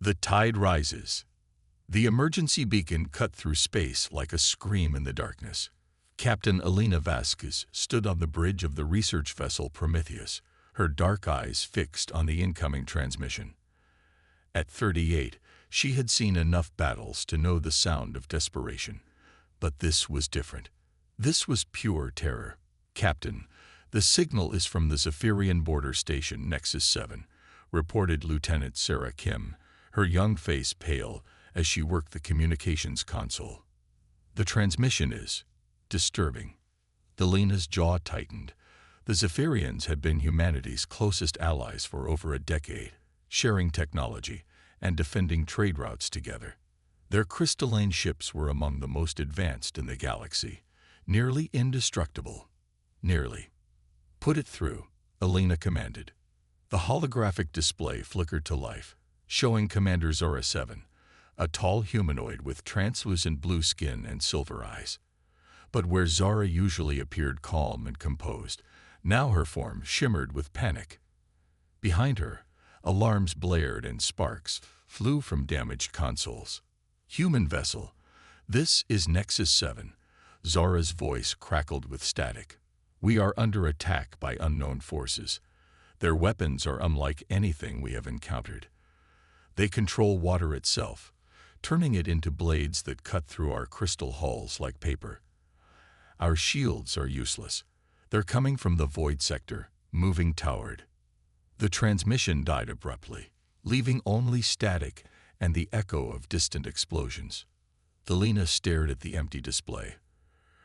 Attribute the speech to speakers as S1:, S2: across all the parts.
S1: The tide rises. The emergency beacon cut through space like a scream in the darkness. Captain Elena Vasquez stood on the bridge of the research vessel Prometheus, her dark eyes fixed on the incoming transmission. At 38, she had seen enough battles to know the sound of desperation. But this was different. This was pure terror. "Captain, the signal is from the Zephyrian border station Nexus 7, reported Lieutenant Sarah Kim, her young face pale as she worked the communications console. "The transmission is disturbing." Elena's jaw tightened. The Zephyrians had been humanity's closest allies for over a decade, sharing technology and defending trade routes together. Their crystalline ships were among the most advanced in the galaxy, nearly indestructible. Nearly. "Put it through," Elena commanded. The holographic display flickered to life, showing Commander Zora 7, a tall humanoid with translucent blue skin and silver eyes. But where Zara usually appeared calm and composed, now her form shimmered with panic. Behind her, alarms blared and sparks flew from damaged consoles. "Human vessel, this is Nexus 7. Zara's voice crackled with static. "We are under attack by unknown forces. Their weapons are unlike anything we have encountered. They control water itself, turning it into blades that cut through our crystal hulls like paper. Our shields are useless. They're coming from the void sector, moving towered." The transmission died abruptly, leaving only static and the echo of distant explosions. Elena stared at the empty display,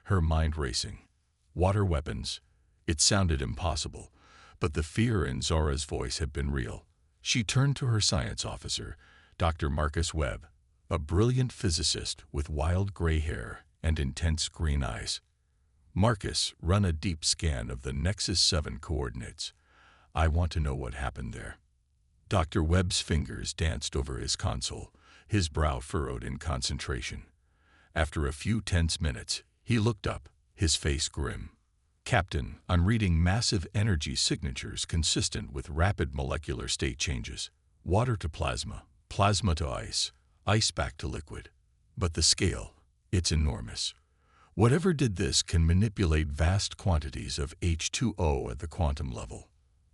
S1: her mind racing. Water weapons. It sounded impossible, but the fear in Zora's voice had been real. She turned to her science officer, Dr. Marcus Webb, a brilliant physicist with wild gray hair and intense green eyes. "Marcus, run a deep scan of the Nexus 7 coordinates. I want to know what happened there." Dr. Webb's fingers danced over his console, his brow furrowed in concentration. After a few tense minutes, he looked up, his face grim. "Captain, I'm reading massive energy signatures consistent with rapid molecular state changes. Water to plasma, plasma to ice, ice back to liquid. But the scale, it's enormous. Whatever did this can manipulate vast quantities of H2O at the quantum level."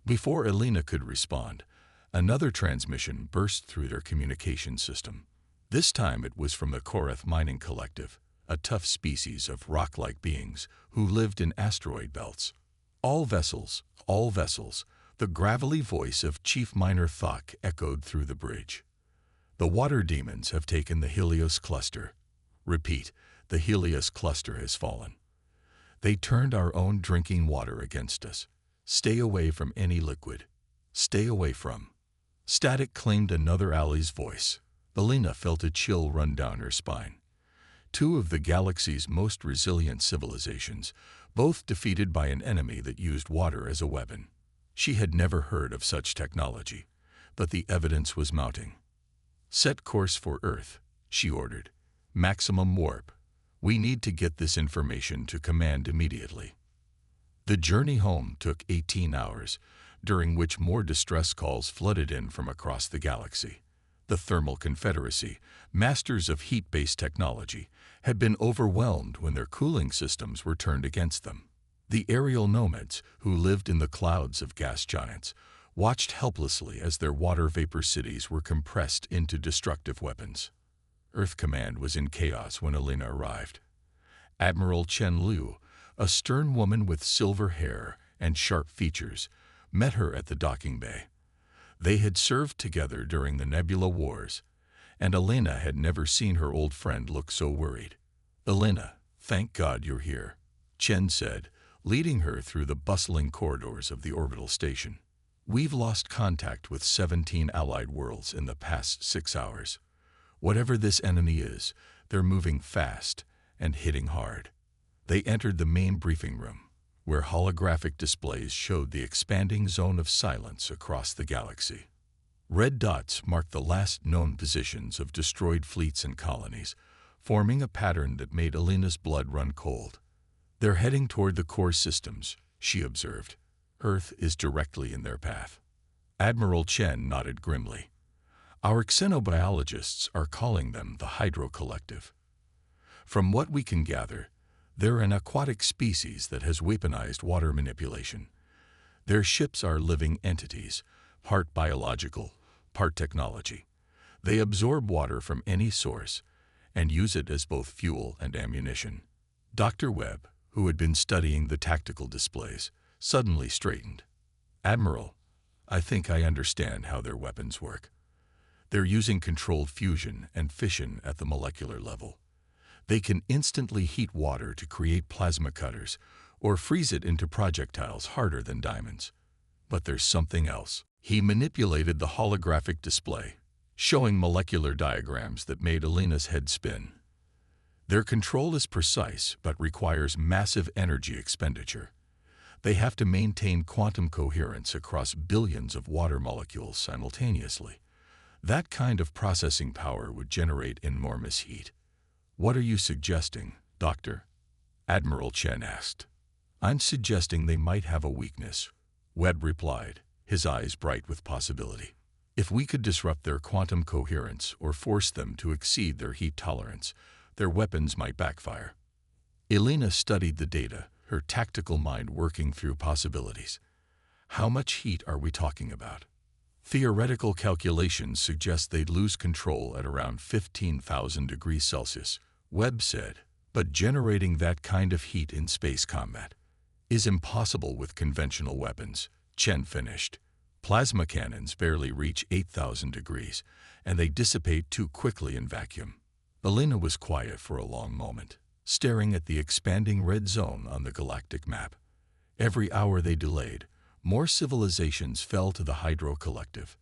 S1: Before Elena could respond, another transmission burst through their communication system. This time it was from the Korath Mining Collective, a tough species of rock-like beings who lived in asteroid belts. All vessels, the gravelly voice of Chief Miner Thok echoed through the bridge. "The water demons have taken the Helios cluster. Repeat, the Helios cluster has fallen. They turned our own drinking water against us. Stay away from any liquid. Stay away from." Static claimed another ally's voice. Elena felt a chill run down her spine. Two of the galaxy's most resilient civilizations, both defeated by an enemy that used water as a weapon. She had never heard of such technology, but the evidence was mounting. "Set course for Earth," she ordered. "Maximum warp. We need to get this information to command immediately." The journey home took 18 hours, during which more distress calls flooded in from across the galaxy. The Thermal Confederacy, masters of heat-based technology, had been overwhelmed when their cooling systems were turned against them. The aerial nomads, who lived in the clouds of gas giants, watched helplessly as their water vapor cities were compressed into destructive weapons. Earth Command was in chaos when Elena arrived. Admiral Chen Liu, a stern woman with silver hair and sharp features, met her at the docking bay. They had served together during the Nebula Wars, and Elena had never seen her old friend look so worried. "Elena, thank God you're here," Chen said, leading her through the bustling corridors of the orbital station. "We've lost contact with 17 allied worlds in the past 6 hours. Whatever this enemy is, they're moving fast and hitting hard." They entered the main briefing room, where holographic displays showed the expanding zone of silence across the galaxy. Red dots marked the last known positions of destroyed fleets and colonies, forming a pattern that made Elena's blood run cold. "They're heading toward the core systems," she observed. "Earth is directly in their path." Admiral Chen nodded grimly. Our xenobiologists are calling them the Hydro Collective. From what we can gather, they're an aquatic species that has weaponized water manipulation. Their ships are living entities, part biological, part technology. They absorb water from any source and use it as both fuel and ammunition. Dr. Webb, who had been studying the tactical displays, suddenly straightened. "Admiral, I think I understand how their weapons work. They're using controlled fusion and fission at the molecular level. They can instantly heat water to create plasma cutters or freeze it into projectiles harder than diamonds. But there's something else." He manipulated the holographic display, showing molecular diagrams that made Alina's head spin. Their control is precise but requires massive energy expenditure. They have to maintain quantum coherence across billions of water molecules simultaneously. That kind of processing power would generate enormous heat. "What are you suggesting, Doctor?" Admiral Chen asked. "I'm suggesting they might have a weakness," Webb replied, his eyes bright with possibility. "If we could disrupt their quantum coherence or force them to exceed their heat tolerance, their weapons might backfire." Alina studied the data, her tactical mind working through possibilities. "How much heat are we talking about?" "Theoretical calculations suggest they'd lose control at around 15,000 degrees Celsius, Webb said. "But generating that kind of heat in space combat is impossible with conventional weapons," Chen finished. "Plasma cannons barely reach 8,000 degrees, and they dissipate too quickly in vacuum." Alina was quiet for a long moment, staring at the expanding red zone on the galactic map. Every hour they delayed, more civilizations fell to the Hydro Collective.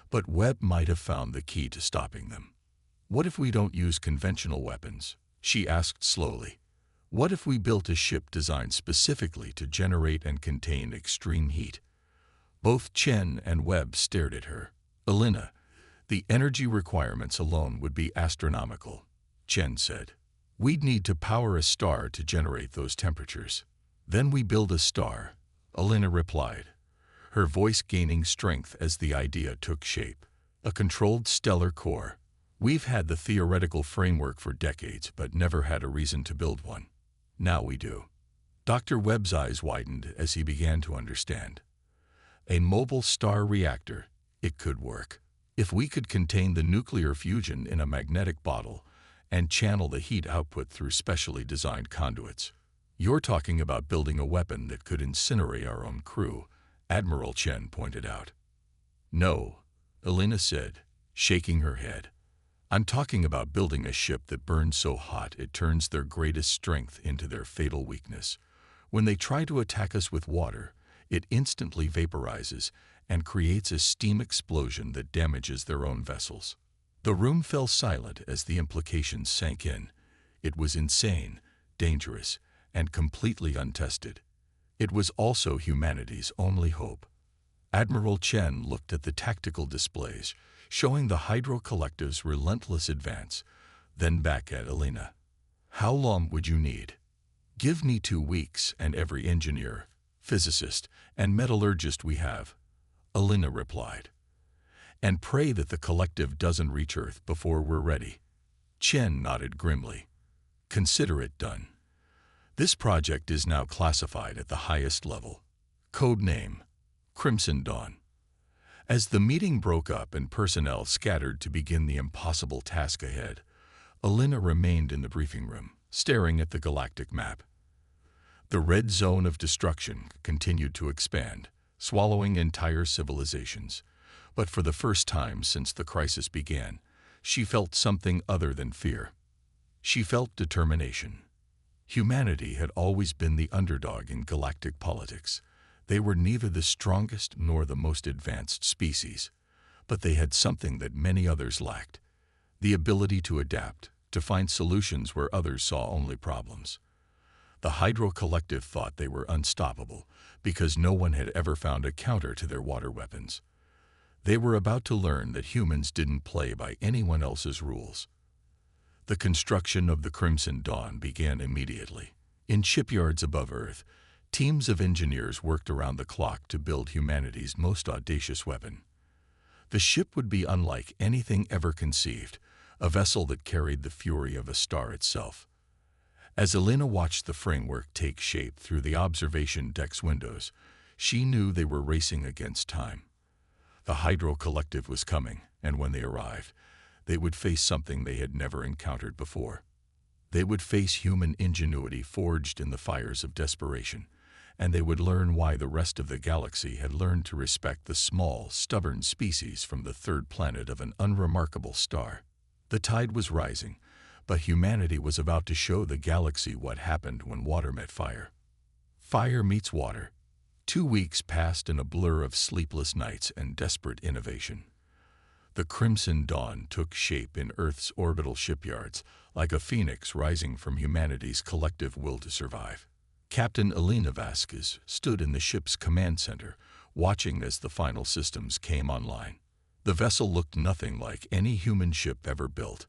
S1: But Webb might have found the key to stopping them. "What if we don't use conventional weapons?" she asked slowly. "What if we built a ship designed specifically to generate and contain extreme heat?" Both Chen and Webb stared at her. "Alina, the energy requirements alone would be astronomical," Chen said. "We'd need to power a star to generate those temperatures." "Then we build a star," Alina replied, her voice gaining strength as the idea took shape. "A controlled stellar core. We've had the theoretical framework for decades but never had a reason to build one. Now we do." Dr. Webb's eyes widened as he began to understand. "A mobile star reactor. It could work. If we could contain the nuclear fusion in a magnetic bottle and channel the heat output through specially designed conduits. You're talking about building a weapon that could incinerate our own crew," Admiral Chen pointed out. "No," Alina said, shaking her head. "I'm talking about building a ship that burns so hot it turns their greatest strength into their fatal weakness. When they try to attack us with water, it instantly vaporizes and creates a steam explosion that damages their own vessels." The room fell silent as the implications sank in. It was insane, dangerous, and completely untested. It was also humanity's only hope. Admiral Chen looked at the tactical displays, showing the Hydro Collective's relentless advance, then back at Alina. "How long would you need?" "Give me 2 weeks and every engineer, physicist, and metallurgist we have," Alina replied. "And pray that the collective doesn't reach Earth before we're ready." Chen nodded grimly. "Consider it done. This project is now classified at the highest level. Code name, Crimson Dawn." As the meeting broke up and personnel scattered to begin the impossible task ahead, Alina remained in the briefing room, staring at the galactic map. The red zone of destruction continued to expand, swallowing entire civilizations. But for the first time since the crisis began, she felt something other than fear. She felt determination. Humanity had always been the underdog in galactic politics. They were neither the strongest nor the most advanced species, but they had something that many others lacked: the ability to adapt, to find solutions where others saw only problems. The Hydro Collective thought they were unstoppable because no one had ever found a counter to their water weapons. They were about to learn that humans didn't play by anyone else's rules. The construction of the Crimson Dawn began immediately. In shipyards above Earth, teams of engineers worked around the clock to build humanity's most audacious weapon. The ship would be unlike anything ever conceived, a vessel that carried the fury of a star itself. As Elena watched the framework take shape through the observation deck's windows, she knew they were racing against time. The Hydro Collective was coming, and when they arrived, they would face something they had never encountered before. They would face human ingenuity forged in the fires of desperation, and they would learn why the rest of the galaxy had learned to respect the small, stubborn species from the third planet of an unremarkable star. The tide was rising, but humanity was about to show the galaxy what happened when water met fire. Fire meets water. 2 weeks passed in a blur of sleepless nights and desperate innovation. The Crimson Dawn took shape in Earth's orbital shipyards, like a phoenix rising from humanity's collective will to survive. Captain Elena Vasquez stood in the ship's command center, watching as the final systems came online. The vessel looked nothing like any human ship ever built.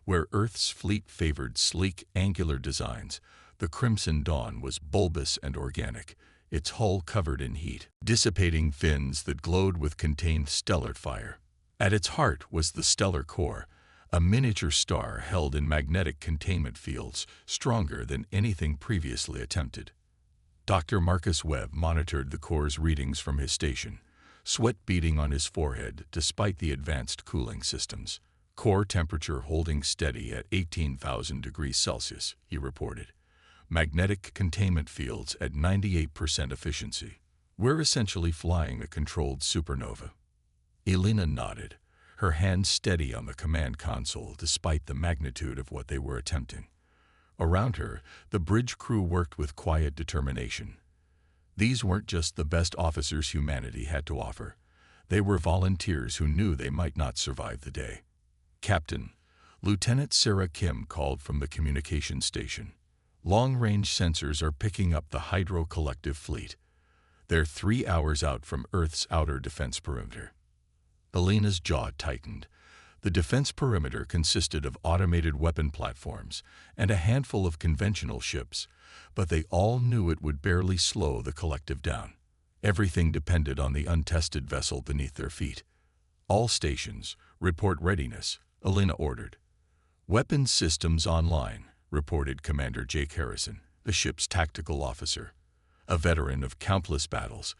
S1: Where Earth's fleet favored sleek, angular designs, the Crimson Dawn was bulbous and organic, its hull covered in heat, dissipating fins that glowed with contained stellar fire. At its heart was the stellar core, a miniature star held in magnetic containment fields stronger than anything previously attempted. Dr. Marcus Webb monitored the core's readings from his station, sweat beading on his forehead despite the advanced cooling systems. Core temperature holding steady at 18,000 degrees Celsius, he reported. Magnetic containment fields at 98% efficiency. We're essentially flying a controlled supernova. Elena nodded, her hands steady on the command console despite the magnitude of what they were attempting. Around her, the bridge crew worked with quiet determination. These weren't just the best officers humanity had to offer. They were volunteers who knew they might not survive the day. Captain, Lieutenant Sarah Kim called from the communication station. Long-range sensors are picking up the Hydro Collective fleet. They're 3 hours out from Earth's outer defense perimeter. Elena's jaw tightened. The defense perimeter consisted of automated weapon platforms and a handful of conventional ships, but they all knew it would barely slow the collective down. Everything depended on the untested vessel beneath their feet. All stations, report readiness, Elena ordered. Weapons systems online, reported Commander Jake Harrison, the ship's tactical officer. A veteran of countless battles,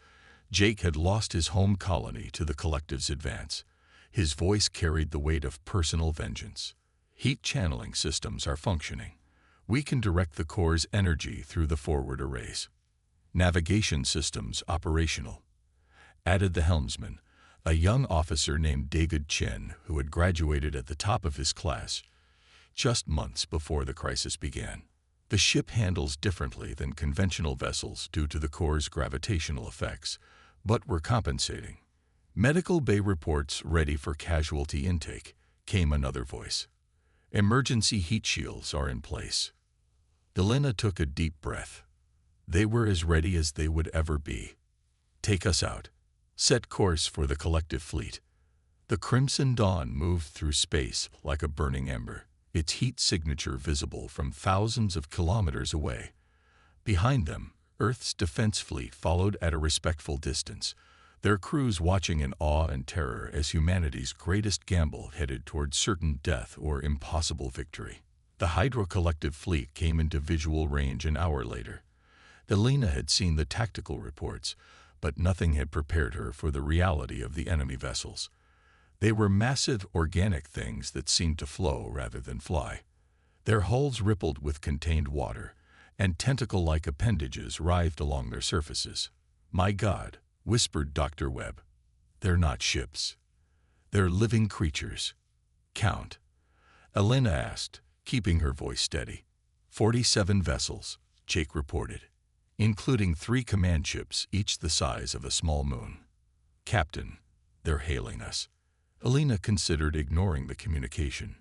S1: Jake had lost his home colony to the collective's advance. His voice carried the weight of personal vengeance. Heat channeling systems are functioning. We can direct the core's energy through the forward arrays. Navigation systems operational, added the helmsman, a young officer named David Chen who had graduated at the top of his class just months before the crisis began. The ship handles differently than conventional vessels due to the core's gravitational effects, but we're compensating. Medical bay reports ready for casualty intake, came another voice. Emergency heat shields are in place. Elena took a deep breath. They were as ready as they would ever be. Take us out. Set course for the collective fleet. The Crimson Dawn moved through space like a burning ember, its heat signature visible from thousands of kilometers away. Behind them, Earth's defense fleet followed at a respectful distance, their crews watching in awe and terror as humanity's greatest gamble headed toward certain death or impossible victory. The Hydro Collective fleet came into visual range an hour later. Elena had seen the tactical reports, but nothing had prepared her for the reality of the enemy vessels. They were massive organic things that seemed to flow rather than fly. Their hulls rippled with contained water, and tentacle-like appendages writhed along their surfaces. My God, whispered Dr. Webb. They're not ships. They're living creatures. Count. Elena asked, keeping her voice steady. 47 vessels, Jake reported, including 3 command ships, each the size of a small moon. Captain, they're hailing us. Elena considered ignoring the communication,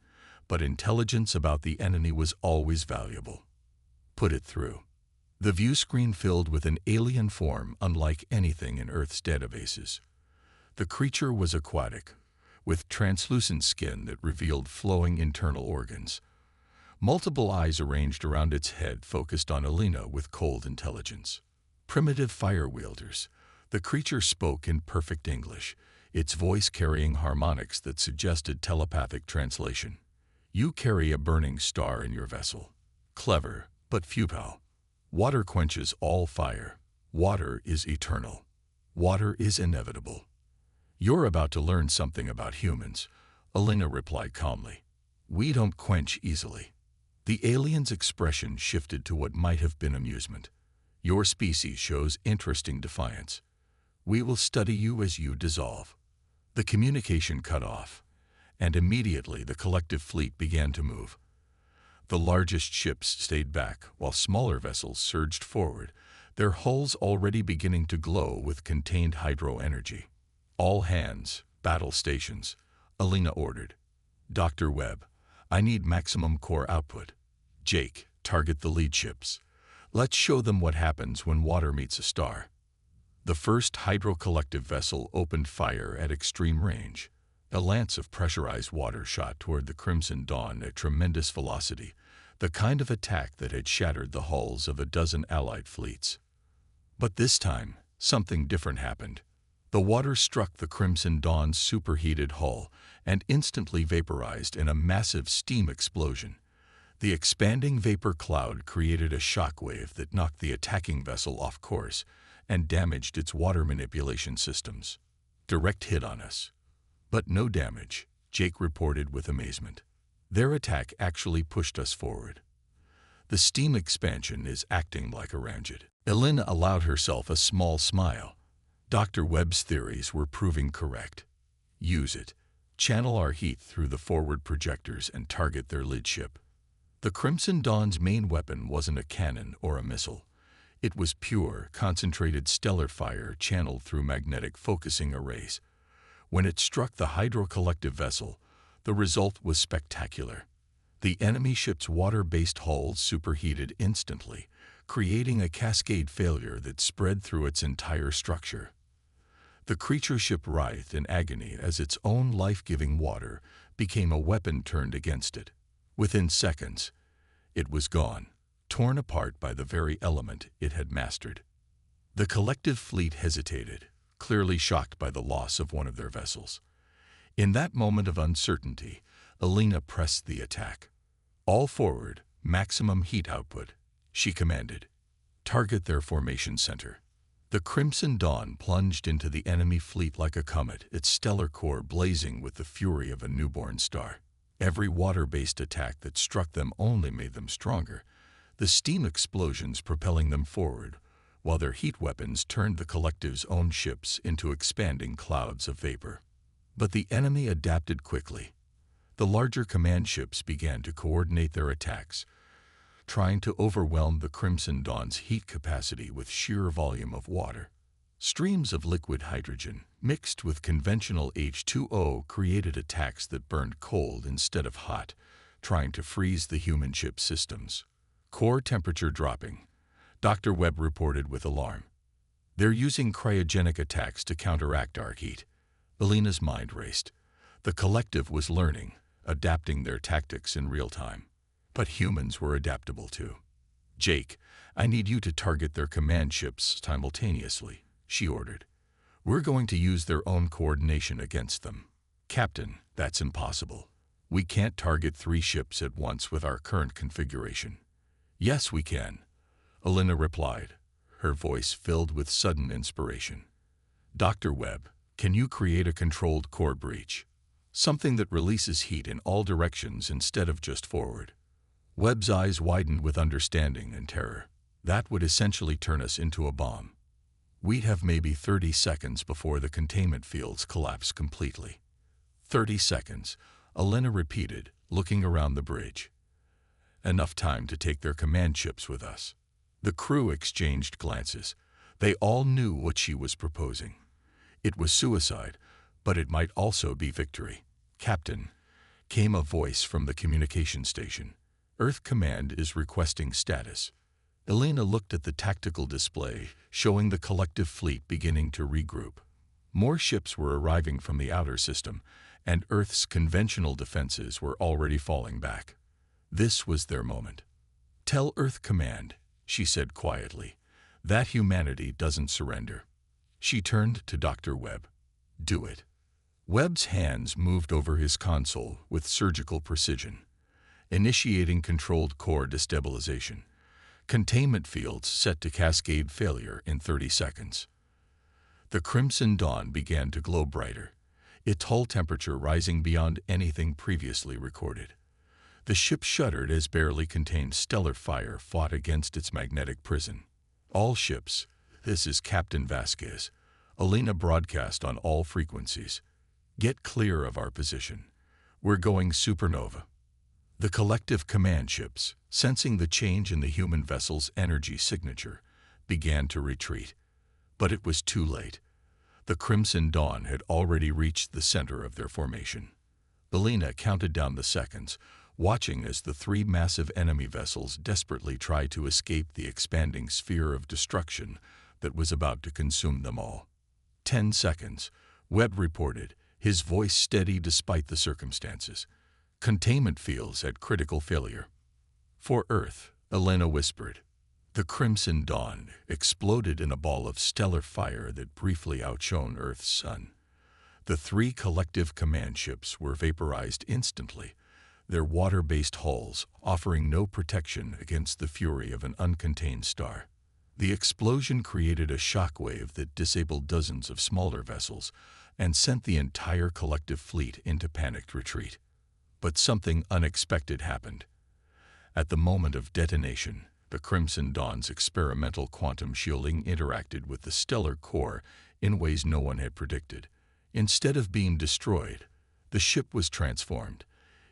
S1: but intelligence about the enemy was always valuable. Put it through. The view screen filled with an alien form unlike anything in Earth's databases. The creature was aquatic, with translucent skin that revealed flowing internal organs. Multiple eyes arranged around its head focused on Elena with cold intelligence. Primitive fire wielders. The creature spoke in perfect English, its voice carrying harmonics that suggested telepathic translation. You carry a burning star in your vessel. Clever, but futile. Water quenches all fire. Water is eternal. Water is inevitable. You're about to learn something about humans, Alina replied calmly. We don't quench easily. The alien's expression shifted to what might have been amusement. Your species shows interesting defiance. We will study you as you dissolve. The communication cut off, and immediately the collective fleet began to move. The largest ships stayed back, while smaller vessels surged forward, their hulls already beginning to glow with contained hydro energy. All hands, battle stations, Alina ordered. Dr. Webb, I need maximum core output. Jake, target the lead ships. Let's show them what happens when water meets a star. The first hydro-collective vessel opened fire at extreme range. A lance of pressurized water shot toward the Crimson Dawn at tremendous velocity, the kind of attack that had shattered the hulls of a dozen Allied fleets. But this time, something different happened. The water struck the Crimson Dawn's superheated hull and instantly vaporized in a massive steam explosion. The expanding vapor cloud created a shockwave that knocked the attacking vessel off course and damaged its water manipulation systems. Direct hit on us. But no damage, Jake reported with amazement. Their attack actually pushed us forward. The steam expansion is acting like a ramjet. Alina allowed herself a small smile. Dr. Webb's theories were proving correct. Use it. Channel our heat through the forward projectors and target their lead ship. The Crimson Dawn's main weapon wasn't a cannon or a missile. It was pure, concentrated stellar fire channeled through magnetic focusing arrays. When it struck the hydro-collective vessel, the result was spectacular. The enemy ship's water-based hulls superheated instantly, creating a cascade failure that spread through its entire structure. The creature ship writhed in agony as its own life-giving water became a weapon turned against it. Within seconds, it was gone, torn apart by the very element it had mastered. The collective fleet hesitated, clearly shocked by the loss of one of their vessels. In that moment of uncertainty, Alina pressed the attack. All forward, maximum heat output, she commanded. Target their formation center. The Crimson Dawn plunged into the enemy fleet like a comet, its stellar core blazing with the fury of a newborn star. Every water-based attack that struck them only made them stronger, the steam explosions propelling them forward, while their heat weapons turned the collective's own ships into expanding clouds of vapor. But the enemy adapted quickly. The larger command ships began to coordinate their attacks, trying to overwhelm the Crimson Dawn's heat capacity with sheer volume of water. Streams of liquid hydrogen, mixed with conventional H2O, created attacks that burned cold instead of hot, trying to freeze the human ship systems. Core temperature dropping, Dr. Webb reported with alarm. They're using cryogenic attacks to counteract our heat. Alina's mind raced. The collective was learning, adapting their tactics in real time. But humans were adaptable too. Jake, I need you to target their command ships simultaneously, she ordered. We're going to use their own coordination against them. Captain, that's impossible. We can't target 3 ships at once with our current configuration. Yes, we can, Alina replied, her voice filled with sudden inspiration. Dr. Webb, can you create a controlled core breach? Something that releases heat in all directions instead of just forward. Webb's eyes widened with understanding and terror. That would essentially turn us into a bomb. We'd have maybe 30 seconds before the containment fields collapse completely. 30 seconds, Alina repeated, looking around the bridge. Enough time to take their command ships with us. The crew exchanged glances. They all knew what she was proposing. It was suicide, but it might also be victory. Captain, came a voice from the communication station. Earth Command is requesting status. Alina looked at the tactical display, showing the collective fleet beginning to regroup. More ships were arriving from the outer system, and Earth's conventional defenses were already falling back. This was their moment. Tell Earth Command, she said quietly, that humanity doesn't surrender. She turned to Dr. Webb. Do it. Webb's hands moved over his console with surgical precision, initiating controlled core destabilization. Containment fields set to cascade failure in 30 seconds. The crimson dawn began to glow brighter, its hull temperature rising beyond anything previously recorded. The ship shuddered as barely contained stellar fire fought against its magnetic prison. All ships, this is Captain Vasquez. Alina broadcast on all frequencies. Get clear of our position. We're going supernova. The collective command ships, sensing the change in the human vessel's energy signature, began to retreat. But it was too late. The Crimson Dawn had already reached the center of their formation. Alina counted down the seconds, watching as the three massive enemy vessels desperately tried to escape the expanding sphere of destruction that was about to consume them all. 10 seconds, Webb reported, his voice steady despite the circumstances. Containment fields at critical failure. For Earth, Elena whispered. The Crimson Dawn exploded in a ball of stellar fire that briefly outshone Earth's sun. The three collective command ships were vaporized instantly, their water-based hulls offering no protection against the fury of an uncontained star. The explosion created a shockwave that disabled dozens of smaller vessels and sent the entire collective fleet into panicked retreat. But something unexpected happened. At the moment of detonation, the Crimson Dawn's experimental quantum shielding interacted with the stellar core in ways no one had predicted. Instead of being destroyed, the ship was transformed,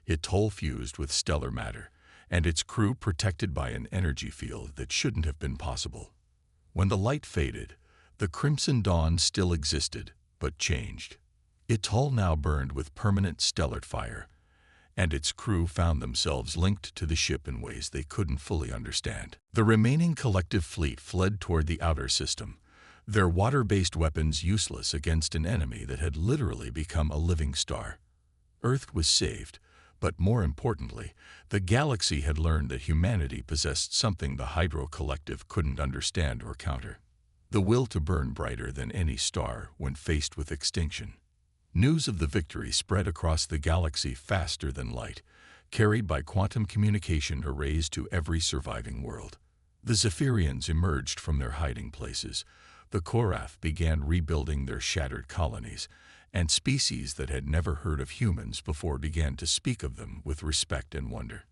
S1: its hull fused with stellar matter, and its crew protected by an energy field that shouldn't have been possible. When the light faded, the Crimson Dawn still existed, but changed. Its hull now burned with permanent stellar fire, and its crew found themselves linked to the ship in ways they couldn't fully understand. The remaining collective fleet fled toward the outer system, their water-based weapons useless against an enemy that had literally become a living star. Earth was saved, but more importantly, the galaxy had learned that humanity possessed something the Hydro Collective couldn't understand or counter: the will to burn brighter than any star when faced with extinction. News of the victory spread across the galaxy faster than light, carried by quantum communication arrays to every surviving world. The Zephyrians emerged from their hiding places, the Korath began rebuilding their shattered colonies, and species that had never heard of humans before began to speak of them with respect and wonder.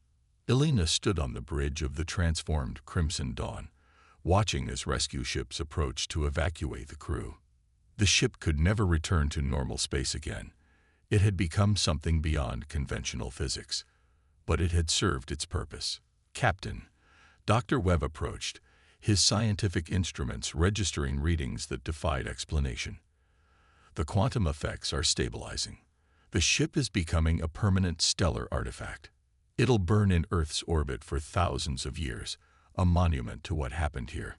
S1: Elena stood on the bridge of the transformed Crimson Dawn, watching as rescue ships approached to evacuate the crew. The ship could never return to normal space again. It had become something beyond conventional physics, but it had served its purpose. Captain, Dr. Webb approached, his scientific instruments registering readings that defied explanation. The quantum effects are stabilizing. The ship is becoming a permanent stellar artifact. It'll burn in Earth's orbit for thousands of years, a monument to what happened here.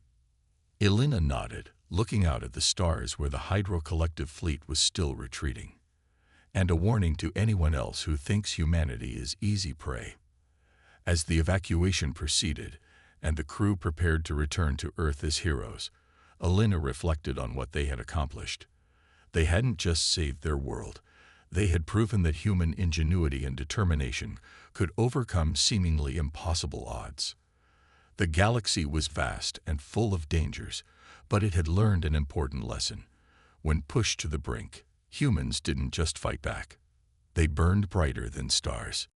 S1: Elena nodded, looking out at the stars where the Hydro Collective fleet was still retreating. And a warning to anyone else who thinks humanity is easy prey. As the evacuation proceeded, and the crew prepared to return to Earth as heroes, Elena reflected on what they had accomplished. They hadn't just saved their world. They had proven that human ingenuity and determination could overcome seemingly impossible odds. The galaxy was vast and full of dangers, but it had learned an important lesson. When pushed to the brink, humans didn't just fight back. They burned brighter than stars.